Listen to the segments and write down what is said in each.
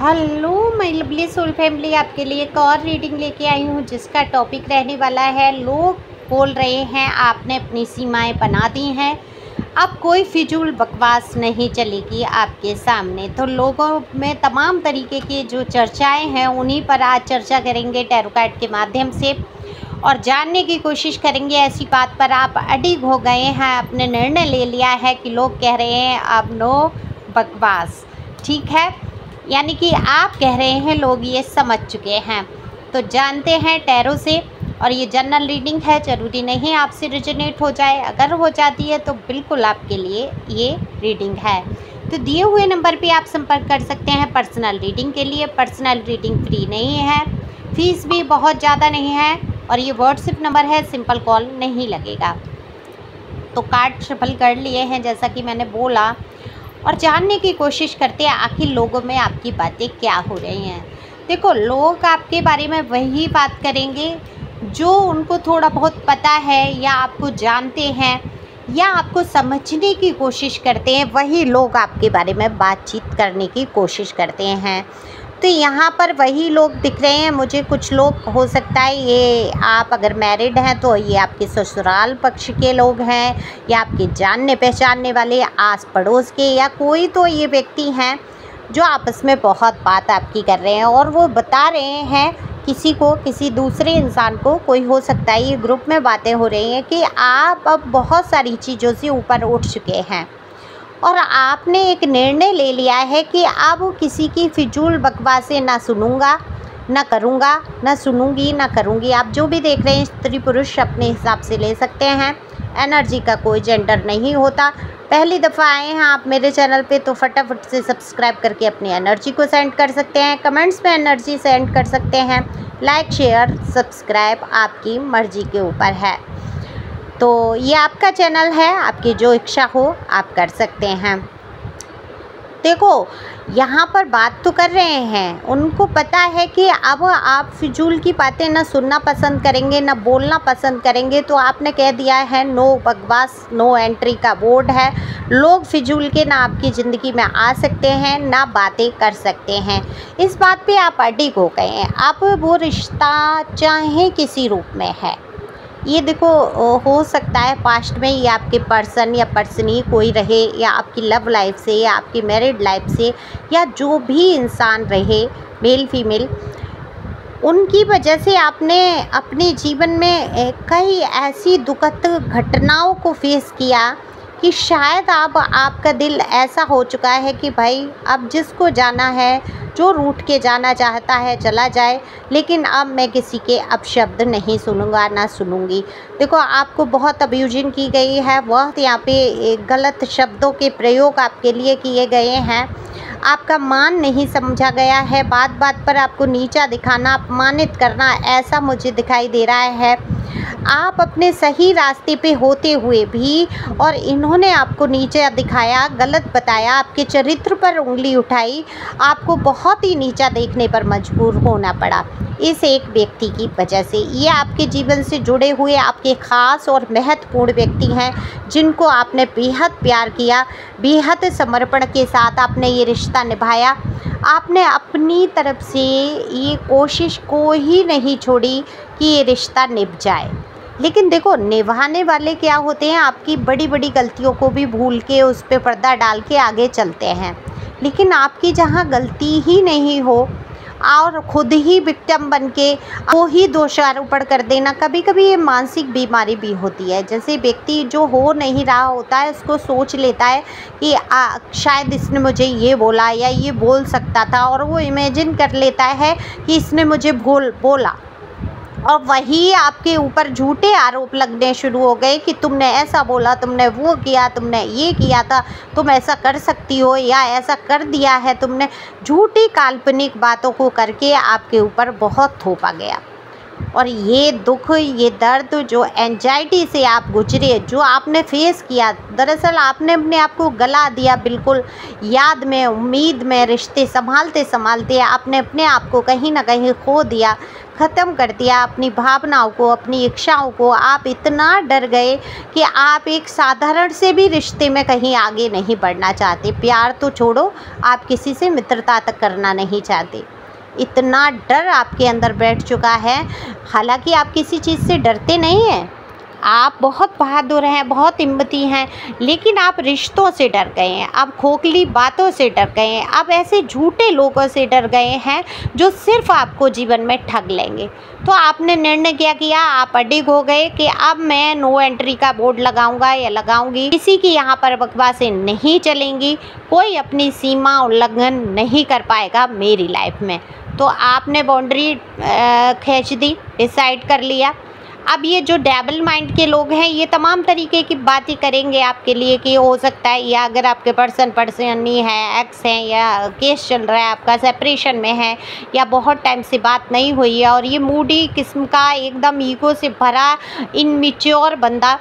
Hello my lovely soul family, आपके लिए एक और रीडिंग लेके आई हूँ जिसका टॉपिक रहने वाला है लोग बोल रहे हैं आपने अपनी सीमाएं बना दी हैं, अब कोई फिजूल बकवास नहीं चलेगी आपके सामने। तो लोगों में तमाम तरीके की जो चर्चाएं हैं उन्हीं पर आज चर्चा करेंगे टैरो कार्ड के माध्यम से और जानने की कोशिश करेंगे ऐसी बात पर आप अडिग हो गए हैं, आपने निर्णय ले लिया है कि लोग कह रहे हैं अब नो बकवास। ठीक है, यानी कि आप कह रहे हैं लोग ये समझ चुके हैं। तो जानते हैं टैरो से, और ये जनरल रीडिंग है, ज़रूरी नहीं आपसे रिजोनेट हो जाए, अगर हो जाती है तो बिल्कुल आपके लिए ये रीडिंग है। तो दिए हुए नंबर पे आप संपर्क कर सकते हैं पर्सनल रीडिंग के लिए। पर्सनल रीडिंग फ्री नहीं है, फीस भी बहुत ज़्यादा नहीं है और ये व्हाट्सएप नंबर है, सिंपल कॉल नहीं लगेगा। तो कार्ड शफल कर लिए हैं जैसा कि मैंने बोला, और जानने की कोशिश करते हैं आखिर लोगों में आपकी बातें क्या हो रही हैं। देखो, लोग आपके बारे में वही बात करेंगे जो उनको थोड़ा बहुत पता है या आपको जानते हैं या आपको समझने की कोशिश करते हैं, वही लोग आपके बारे में बातचीत करने की कोशिश करते हैं। तो यहाँ पर वही लोग दिख रहे हैं मुझे। कुछ लोग, हो सकता है ये आप अगर मैरिड हैं तो ये आपके ससुराल पक्ष के लोग हैं या आपके जानने पहचानने वाले आस पड़ोस के, या कोई तो ये व्यक्ति हैं जो आपस में बहुत बात आपकी कर रहे हैं और वो बता रहे हैं किसी को, किसी दूसरे इंसान को। कोई हो सकता है ये ग्रुप में बातें हो रही हैं कि आप अब बहुत सारी चीज़ों से ऊपर उठ चुके हैं और आपने एक निर्णय ले लिया है कि अब किसी की फिजूल बकवासें ना सुनूंगा, ना करूंगा, ना सुनूंगी, ना करूंगी। आप जो भी देख रहे हैं स्त्री पुरुष अपने हिसाब से ले सकते हैं, एनर्जी का कोई जेंडर नहीं होता। पहली दफ़ा आए हैं आप मेरे चैनल पे तो फटाफट से सब्सक्राइब करके अपनी एनर्जी को सेंड कर सकते हैं, कमेंट्स में एनर्जी सेंड कर सकते हैं। लाइक शेयर सब्सक्राइब आपकी मर्जी के ऊपर है। तो ये आपका चैनल है, आपकी जो इच्छा हो आप कर सकते हैं। देखो, यहाँ पर बात तो कर रहे हैं, उनको पता है कि अब आप फिजूल की बातें ना सुनना पसंद करेंगे, ना बोलना पसंद करेंगे। तो आपने कह दिया है नो बकवास, नो एंट्री का बोर्ड है। लोग फिजूल के ना आपकी ज़िंदगी में आ सकते हैं, ना बातें कर सकते हैं। इस बात पे आप अडिग हो गए हैं। अब वो रिश्ता चाहे किसी रूप में है, ये देखो, हो सकता है पास्ट में ये आपके पर्सन या पर्सनी कोई रहे, या आपकी लव लाइफ से, या आपकी मैरिड लाइफ से, या जो भी इंसान रहे, मेल फीमेल, उनकी वजह से आपने अपने जीवन में कई ऐसी दुखद घटनाओं को फेस किया कि शायद अब आपका दिल ऐसा हो चुका है कि भाई अब जिसको जाना है, जो रूठ के जाना चाहता है चला जाए, लेकिन अब मैं किसी के अपशब्द नहीं सुनूंगा, ना सुनूंगी। देखो, आपको बहुत अब्यूजिंग की गई है, बहुत यहाँ पे गलत शब्दों के प्रयोग आपके लिए किए गए हैं, आपका मान नहीं समझा गया है, बात बात पर आपको नीचा दिखाना, अपमानित करना, ऐसा मुझे दिखाई दे रहा है। आप अपने सही रास्ते पे होते हुए भी और इन्होंने आपको नीचा दिखाया, गलत बताया, आपके चरित्र पर उंगली उठाई, आपको बहुत ही नीचा देखने पर मजबूर होना पड़ा इस एक व्यक्ति की वजह से। ये आपके जीवन से जुड़े हुए आपके ख़ास और महत्वपूर्ण व्यक्ति हैं जिनको आपने बेहद प्यार किया, बेहद समर्पण के साथ आपने ये रिश्ता निभाया। आपने अपनी तरफ से ये कोशिश को ही नहीं छोड़ी कि ये रिश्ता निभ जाए। लेकिन देखो, निभाने वाले क्या होते हैं, आपकी बड़ी बड़ी गलतियों को भी भूल के उस पे पर्दा डाल के आगे चलते हैं। लेकिन आपकी जहाँ गलती ही नहीं हो और ख़ुद ही विक्टिम बन के वो ही दोषारोपण कर देना, कभी कभी ये मानसिक बीमारी भी होती है। जैसे व्यक्ति जो हो नहीं रहा होता है उसको सोच लेता है कि शायद इसने मुझे ये बोला या ये बोल सकता था, और वो इमेजिन कर लेता है कि इसने मुझे बोला, और वही आपके ऊपर झूठे आरोप लगने शुरू हो गए कि तुमने ऐसा बोला, तुमने वो किया, तुमने ये किया था, तुम ऐसा कर सकती हो या ऐसा कर दिया है तुमने। झूठी काल्पनिक बातों को करके आपके ऊपर बहुत थोपा गया। और ये दुख, ये दर्द, जो एंजाइटी से आप गुजरे, जो आपने फेस किया, दरअसल आपने अपने आप को गला दिया बिल्कुल याद में, उम्मीद में, रिश्ते संभालते संभालते आपने अपने आप को कहीं ना कहीं खो दिया, ख़त्म कर दिया अपनी भावनाओं को, अपनी इच्छाओं को। आप इतना डर गए कि आप एक साधारण से भी रिश्ते में कहीं आगे नहीं बढ़ना चाहते। प्यार तो छोड़ो, आप किसी से मित्रता तक करना नहीं चाहते। इतना डर आपके अंदर बैठ चुका है। हालांकि आप किसी चीज़ से डरते नहीं हैं, आप बहुत बहादुर हैं, बहुत हिम्मती हैं, लेकिन आप रिश्तों से डर गए हैं, आप खोखली बातों से डर गए हैं, आप ऐसे झूठे लोगों से डर गए हैं जो सिर्फ आपको जीवन में ठग लेंगे। तो आपने निर्णय क्या किया, आप अडिग हो गए कि अब मैं नो एंट्री का बोर्ड लगाऊंगा या लगाऊंगी, किसी की यहाँ पर बकवासें नहीं चलेंगी, कोई अपनी सीमा उल्लंघन नहीं कर पाएगा मेरी लाइफ में। तो आपने बाउंड्री खींच दी, डिसाइड कर लिया। अब ये जो डबल माइंड के लोग हैं, ये तमाम तरीके की बातें करेंगे आपके लिए कि हो सकता है, या अगर आपके पर्सनी है, एक्स हैं, या केस चल रहा है आपका, सेपरेशन में है, या बहुत टाइम से बात नहीं हुई है, और ये मूडी किस्म का एकदम ईगो से भरा इनमेच्योर बंदा,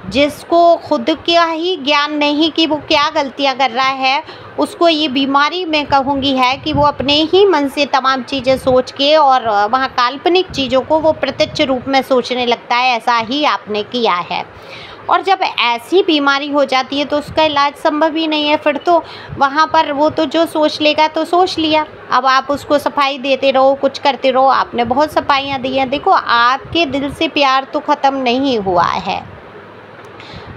जिसको खुद का ही ज्ञान नहीं कि वो क्या गलतियां कर रहा है, उसको ये बीमारी मैं कहूँगी है कि वो अपने ही मन से तमाम चीज़ें सोच के और वहाँ काल्पनिक चीज़ों को वो प्रत्यक्ष रूप में सोचने लगता है। ऐसा ही आपने किया है। और जब ऐसी बीमारी हो जाती है तो उसका इलाज संभव ही नहीं है। फिर तो वहाँ पर वो तो जो सोच लेगा तो सोच लिया, अब आप उसको सफाई देते रहो, कुछ करते रहो। आपने बहुत सफाइयाँ दी हैं। देखो, आपके दिल से प्यार तो ख़त्म नहीं हुआ है।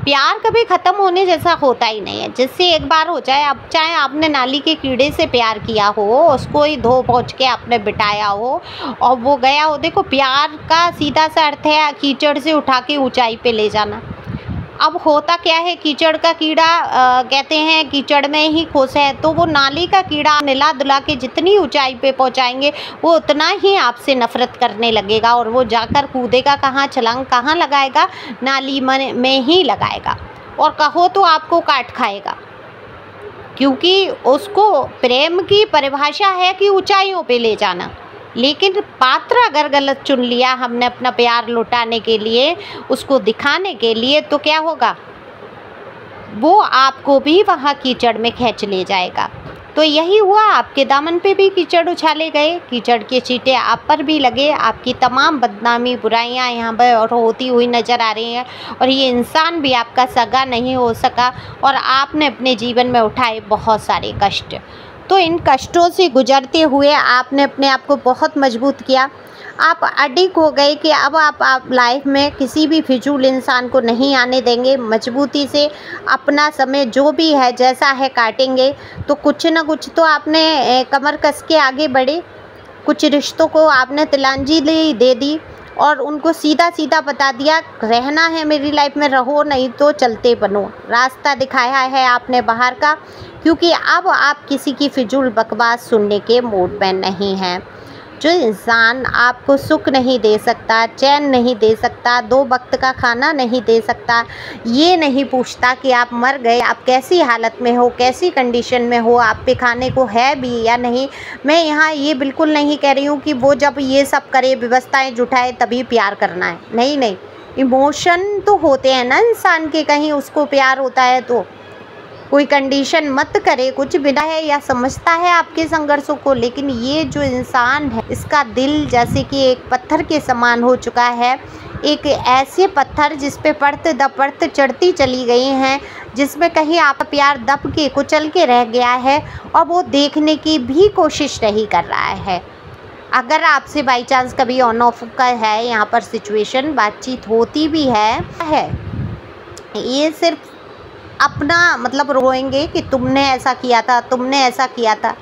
प्यार कभी ख़त्म होने जैसा होता ही नहीं है। जिससे एक बार हो जाए, अब चाहे आपने नाली के कीड़े से प्यार किया हो, उसको ही धो पोंछ के आपने बिठाया हो और वो गया हो। देखो, प्यार का सीधा सा अर्थ है कीचड़ से उठा के ऊंचाई पे ले जाना। अब होता क्या है, कीचड़ का कीड़ा कहते हैं कीचड़ में ही खुश है, तो वो नाली का कीड़ा निला दुला के जितनी ऊंचाई पे पहुंचाएंगे वो उतना ही आपसे नफरत करने लगेगा, और वो जाकर कूदेगा कहाँ, छलांग कहाँ लगाएगा, नाली में ही लगाएगा, और कहो तो आपको काट खाएगा। क्योंकि उसको प्रेम की परिभाषा है कि ऊंचाइयों पे ले जाना। लेकिन पात्र अगर गलत चुन लिया हमने अपना प्यार लुटाने के लिए, उसको दिखाने के लिए, तो क्या होगा, वो आपको भी वहाँ कीचड़ में खींच ले जाएगा। तो यही हुआ, आपके दामन पे भी कीचड़ उछाले गए, कीचड़ के चींटे आप पर भी लगे। आपकी तमाम बदनामी, बुराइयाँ यहाँ पर और होती हुई नज़र आ रही हैं, और ये इंसान भी आपका सगा नहीं हो सका, और आपने अपने जीवन में उठाए बहुत सारे कष्ट। तो इन कष्टों से गुजरते हुए आपने अपने आप को बहुत मजबूत किया। आप अडिग हो गए कि अब आप लाइफ में किसी भी फिजूल इंसान को नहीं आने देंगे। मजबूती से अपना समय जो भी है जैसा है काटेंगे। तो कुछ ना कुछ तो आपने कमर कस के आगे बढ़े, कुछ रिश्तों को आपने तिलांजलि दे दी और उनको सीधा सीधा बता दिया, रहना है मेरी लाइफ में रहो, नहीं तो चलते बनो। रास्ता दिखाया है आपने बाहर का, क्योंकि अब आप किसी की फिजूल बकवास सुनने के मूड में नहीं हैं। जो इंसान आपको सुख नहीं दे सकता, चैन नहीं दे सकता, 2 वक्त का खाना नहीं दे सकता, ये नहीं पूछता कि आप मर गए, आप कैसी हालत में हो, कैसी कंडीशन में हो, आप पे खाने को है भी या नहीं। मैं यहाँ ये बिल्कुल नहीं कह रही हूँ कि वो जब ये सब करे, व्यवस्थाएं जुटाए, तभी प्यार करना है। नहीं नहीं, इमोशन तो होते हैं ना इंसान के, कहीं उसको प्यार होता है तो कोई कंडीशन मत करे, कुछ बिना है या समझता है आपके संघर्षों को। लेकिन ये जो इंसान है, इसका दिल जैसे कि एक पत्थर के समान हो चुका है, एक ऐसे पत्थर जिस पे पड़ते दपड़ते चढ़ती चली गई हैं, जिसमें कहीं आप प्यार दब के कुचल के रह गया है, और वो देखने की भी कोशिश नहीं कर रहा है। अगर आपसे बाई चांस कभी ऑन ऑफ का है यहाँ पर सिचुएशन, बातचीत होती भी है, ये सिर्फ अपना मतलब रोएंगे कि तुमने ऐसा किया था, तुमने ऐसा किया था,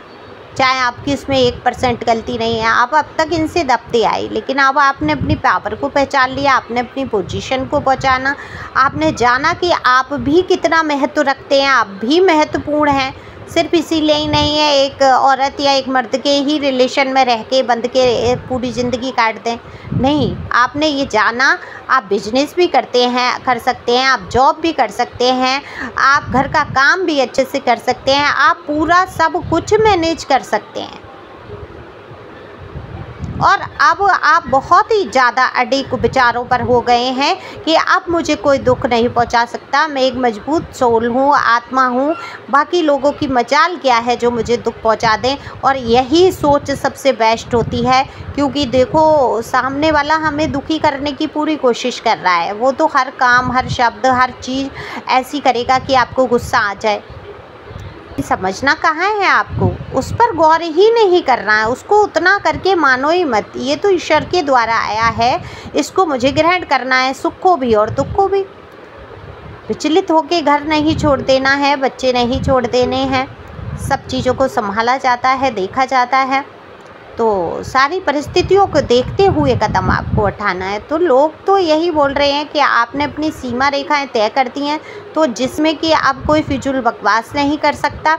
चाहे आपकी इसमें 1% गलती नहीं है। आप अब तक इनसे दबते आए, लेकिन अब आपने अपनी पावर को पहचान लिया, आपने अपनी पोजीशन को पहचाना, आपने जाना कि आप भी कितना महत्व रखते हैं, आप भी महत्वपूर्ण हैं। सिर्फ इसीलिए ही नहीं है एक औरत या एक मर्द के ही रिलेशन में रह के बंद के पूरी ज़िंदगी काट दें। नहीं, आपने ये जाना, आप बिजनेस भी कर सकते हैं, आप जॉब भी कर सकते हैं, आप घर का काम भी अच्छे से कर सकते हैं, आप पूरा सब कुछ मैनेज कर सकते हैं। और अब आप बहुत ही ज़्यादा अडिग विचारों पर हो गए हैं कि अब मुझे कोई दुख नहीं पहुंचा सकता, मैं एक मजबूत सोल हूँ, आत्मा हूँ, बाकी लोगों की मजाल क्या है जो मुझे दुख पहुंचा दें। और यही सोच सबसे बेस्ट होती है, क्योंकि देखो सामने वाला हमें दुखी करने की पूरी कोशिश कर रहा है, वो तो हर काम, हर शब्द, हर चीज़ ऐसी करेगा कि आपको गुस्सा आ जाए। समझना कहाँ है आपको, उस पर गौर ही नहीं करना है, उसको उतना करके मानो ही मत, ये तो ईश्वर के द्वारा आया है, इसको मुझे ग्रहण करना है, सुख को भी और दुख को भी। विचलित होके घर नहीं छोड़ देना है, बच्चे नहीं छोड़ देने हैं, सब चीज़ों को संभाला जाता है, देखा जाता है, तो सारी परिस्थितियों को देखते हुए कदम आपको उठाना है। तो लोग तो यही बोल रहे हैं कि आपने अपनी सीमा रेखाएं तय कर दी हैं, तो जिसमें कि अब कोई फिजूल बकवास नहीं कर सकता।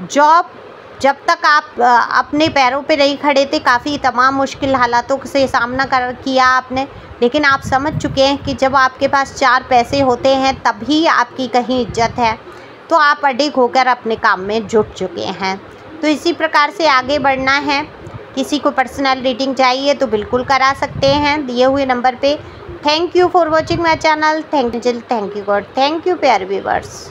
जॉब जब तक आप अपने पैरों पे नहीं खड़े थे, काफ़ी तमाम मुश्किल हालातों से सामना किया आपने, लेकिन आप समझ चुके हैं कि जब आपके पास 4 पैसे होते हैं तभी आपकी कहीं इज्जत है, तो आप अडिग होकर अपने काम में जुट चुके हैं। तो इसी प्रकार से आगे बढ़ना है। किसी को पर्सनल रीडिंग चाहिए तो बिल्कुल करा सकते हैं दिए हुए नंबर पे। Thank you for watching my channel. Thank you God, thank you प्यारे व्यूअर्स।